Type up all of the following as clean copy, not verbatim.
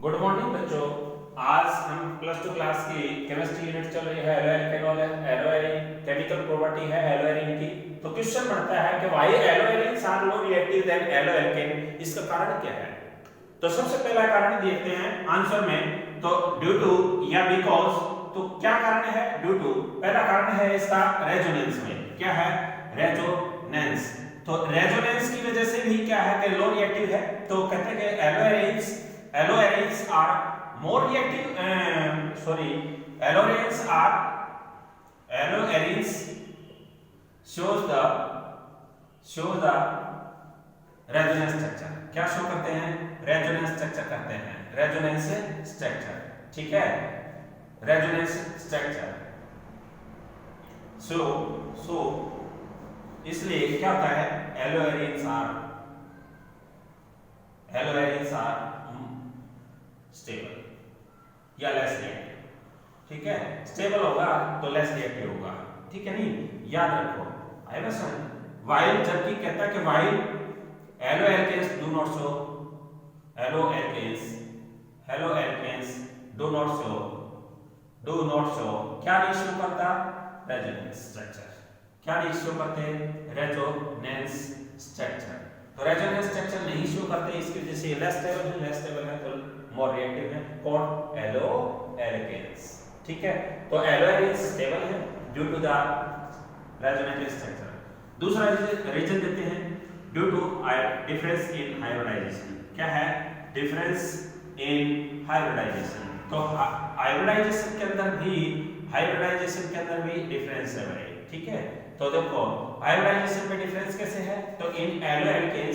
Good morning बच्चों। आज हम प्लस टू क्लास की केमिस्ट्री यूनिट चल रही है। एलोएरिन केमिकल प्रॉपर्टी है एलोएरिन की। तो क्वेश्चन बनता है कि why haloarenes are more reactive than haloalkane. इसका कारण क्या है? तो सबसे पहला कारण देखते हैं आंसर में। तो ड्यू टू या बिकॉज, तो क्या कारण है? ड्यू टू पहला कारण है इसका रेजोनेंस में। क्या है? रेजोनेंस। तो रेजोनेंस की वजह से भी क्या है कि लो रिएक्टिव है। तो कहते हैं कि एलोएरिन्स are more reactive एलोएरिन्स shows the resonance structure. क्या शो करते हैं? रेजोनेंस स्ट्रक्चर करते हैं। रेजोनेंस स्ट्रक्चर, ठीक है, रेजोनेंस स्ट्रक्चर। सो इसलिए क्या होता है? एलोएरिन्स आर स्टेबल या लेस रिएक्टिव। ठीक है, स्टेबल होगा तो लेस रिएक्टिव होगा। ठीक है, नहीं याद रखो। आई वाज व्हाइल, जबकि कहता है कि while haloalkanes do not show, haloalkanes do not show क्या नहीं शो करता? Resonance structure. क्या नहीं शो करते? Resonance structure. तो रेजोनेंस स्ट्रक्चर नहीं शो करते, इसकी वजह से लेस स्टेबल है तो मोर रिएक्टिव है। कौन? एलोएल्केन्स। ठीक है, तो एलोएरिन्स स्टेबल है due to the resonance structure. दूसरा रीजन देते हैं due to difference in hybridisation. क्या है? Difference in hybridisation. तो हाइब्रिडाइजेशन के अंदर भी डिफरेंस है भाई। ठीक है, तो देखो हाइब्रिडाइजेशन में डिफरेंस कैसे है? तो इन एलोएल्केन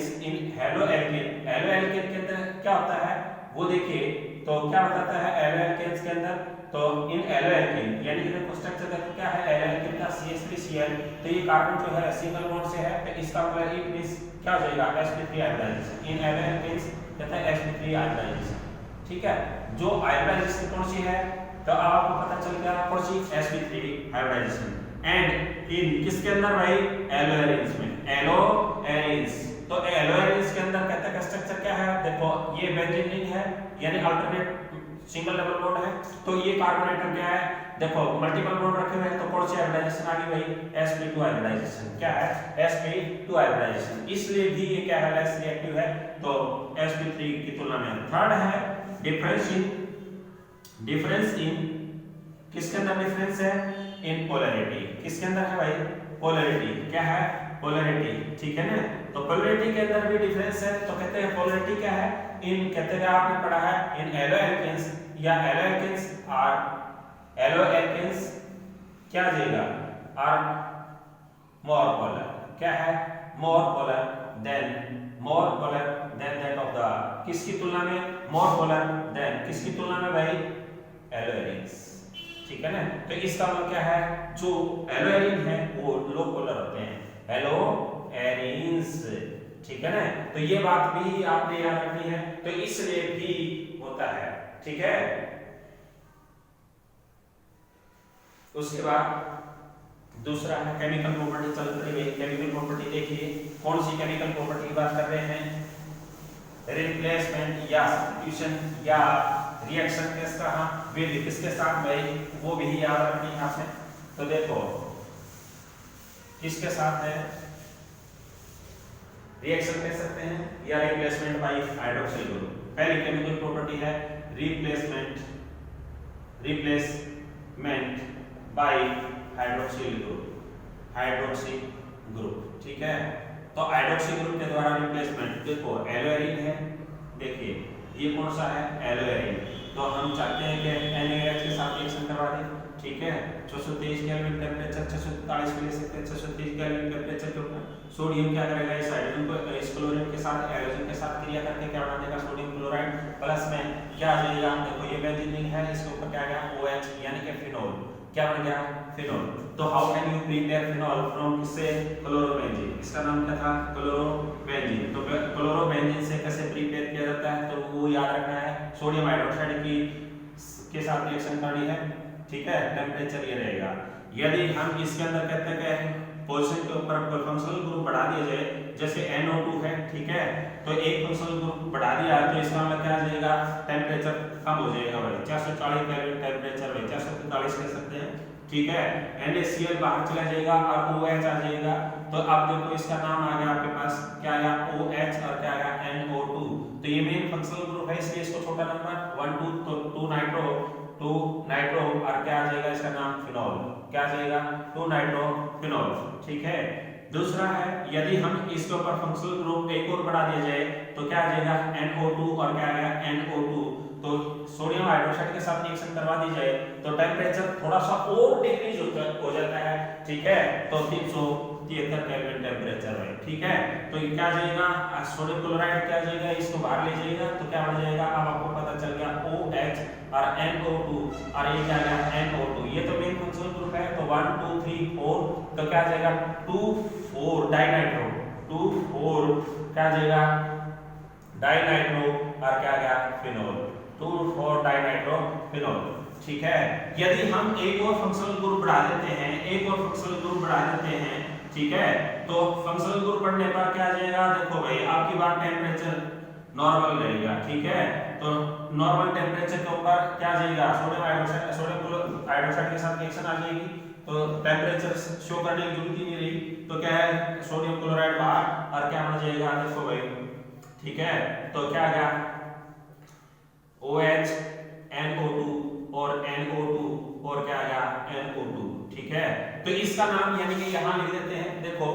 के अंदर क्या होता है वो देखिए। तो क्या बताता है एलोएल्केन्स के अंदर? तो इन एलोएल्केन यानी कि देखो स्ट्रक्चर देखो क्या है एलोएल्केन का CH3Cl। तो ये कार्बन जो है सिंगल बॉन्ड से है, तो इसका मतलब इट मींस क्या हो जाएगा? sp3 hybridisation. इन एलोएल्केन्स कहता है sp3 हाइब्रिडाइजेशन। ठीक है, जो हाइब्रिडाइजेशन कौन सी है? तो अब आपको पता चल गया कौन सी? sp3 hybridisation. एंड इन किसके अंदर भाई? एलोएरिन्स में। एलोएरिन्स, तो एलोएरिन्स के अंदर कहता है स्ट्रक्चर क्या है? देखो ये बेंजीन रिंग है यानी अल्टरनेट सिंगल डबल बॉन्ड है। तो ये कार्बन एटम क्या है? देखो मल्टीपल बॉन्ड रखे हुए हैं, तो कौन सी हाइब्रिडाइजेशन आ गई भाई? sp2 hybridisation. क्या है? sp2 hybridisation. इसलिए भी ये क्या है? लेस रिएक्टिव है, तो sp3 की तुलना में। थर्ड है डिफरेंस इन किसके अंदर डिफरेंस है? इन पोलैरिटी। किसके अंदर है भाई? पोलैरिटी। क्या है? पोलैरिटी। ठीक है ना, तो पोलैरिटी के अंदर भी डिफरेंस है। तो कहते हैं पोलैरिटी क्या है? इन कहते हैं आपने पढ़ा है इन एलोएल्केन्स या एलोएल्केन्स क्या देगा? Are more polar. क्या है? More polar than that of the किसकी तुलना में? मोर पोलर देन किसकी तुलना में भाई? एलोएरिन्स। ठीक है ना, तो इसका मतलब क्या है? जो एलोएरिन है वो लो पोलर होते हैं, एलोएरिन्स। ठीक है ना, तो ये बात भी आपने याद रखनी है। तो इसलिए भी होता है। ठीक है, उसके बाद दूसरा है केमिकल प्रॉपर्टी चल रही है। केमिकल प्रॉपर्टी देखिए, कौन सी केमिकल प्रॉपर्टी की बात कर रहे हैं? रिप्लेसमेंट या सब्स्टिट्यूशन या रिएक्शन किसका? विद किसके साथ भाई? वो भी याद रखनी है आपने। तो देखो किसके साथ है? रिएक्शन कह सकते हैं या रिप्लेसमेंट बाय हाइड्रोक्सिल ग्रुप। पहली केमिकल प्रॉपर्टी है रिप्लेसमेंट बाय हाइड्रोक्सिल ग्रुप। ठीक है, तो हाइड्रोक्सिल ग्रुप के द्वारा रिप्लेसमेंट। देखो एलोएरिन है, देखिए ये कौन सा है? एलोएरिन। तो हम चाहते हैं कि NaOH के साथ रिएक्शन करवा दें। ठीक है, 623 केल्विन टेंपरेचर 643 पे ले सकते हैं। 630 केल्विन टेंपरेचर के ऊपर सोडियम क्या करेगा? इस हाइड्रोजन को इस क्लोरीन के साथ हाइड्रोजन के साथ क्रिया करके क्या बना देगा? Sodium chloride. प्लस में क्या आ जाएगा? देखो ये बेंजीन रिंग है, इसके ऊपर क्या आ गया? OH यानी कि फिनोल। क्या बन गया? फिनोल। तो how can you prepare phenol from किससे? क्लोरोबेंजीन। इसका नाम क्या था? क्लोरोबेंजीन। तो क्लोरोबेंजीन से कैसे प्रिपेयर किया जाता है? तो वो याद रखना है, सोडियम हाइड्रोक्साइड की के साथ रिएक्शन करनी है। ठीक है, टेंपरेचर ये रहेगा। यदि हम इसके अंदर कहते हैं पोजीशन के ऊपर कोई फंक्शनल ग्रुप बढ़ा दिया जाए, जैसे NO2 है, ठीक है, तो एक फंक्शनल ग्रुप बढ़ा दिया तो इसका मतलब क्या आ जाएगा, टेम्परेचर कम हो जाएगा भाई, 440 केल्विन टेम्परेचर भाई 443 कह सकते हैं, ठीक है। NaCl बाहर चला जाएगा और OH आ जाएगा, तो अब देखो इसका नाम आ गया आपके पास, क्या आया, OH और क्या आया, NO2। तो ये मेन फंक्शनल ग्रुप है, इसलिए इसको छोटा नंबर 1 2 तो 2 नाइट्रो और क्या आ जाएगा इसका नाम, फिनॉल, क्या आ जाएगा, 2 नाइट्रो फिनॉल, ठीक है। दूसरा है, यदि हम इसके ऊपर फंक्शनल ग्रुप एक और बढ़ा दिया जाए तो क्या आ जाएगा, NO2 और क्या आएगा, NO2। तो सोडियम हाइड्रोक्साइड के साथ रिएक्शन करवा दी जाए तो टेम्परेचर थोड़ा सा और डिक्रीज हो जाता है, ठीक है, तो 373 केल्विन टेम्परेचर है, ठीक है। तो ये क्या जाएगा, सोडियम क्लोराइड क्या जाएगा, इसको बाहर ले जाएगा तो क्या बन जाएगा, अब आपको पता चल गया OH और NO2 और ये क्या गया, NO2। ये तो मेन फंक्शनल ग्रुप है, तो 1 2 3 4 तो क्या जाएगा, 2 4 डाइनाइट्रो, 2 4 क्या जाएगा, डाइनाइट्रो और क्या गया, फिनोल, 2 4 डाइनाइट्रो फिनोल, ठीक है। यदि हम एक और फंक्शनल ग्रुप बढ़ा देते हैं, एक और फंक्शनल ग्रुप बढ़ा देते हैं, ठीक है, तो फंक्शनल ग्रुप बढ़ने पर क्या जाएगा, देखो भाई आपकी बात टेम्परेचर नॉर्मल रहेगा, ठीक है, तो नॉर्मल टेम्परेचर के ऊपर क्या जाएगा, सोडियम हाइड्रोक्साइड के साथ रिएक्शन आ जाएगी, तो टेम्परेचर शो करने की जरूरत ही नहीं रही, तो क्या है, सोडियम क्लोराइड बाहर और क्या बन जाएगा, देखो भाई, ठीक है, तो क्या गया, OH NO2 और NO2 और क्या गया, NO2, ठीक है। तो इसका नाम यानी कि यहाँ लिख देते हैं, देखो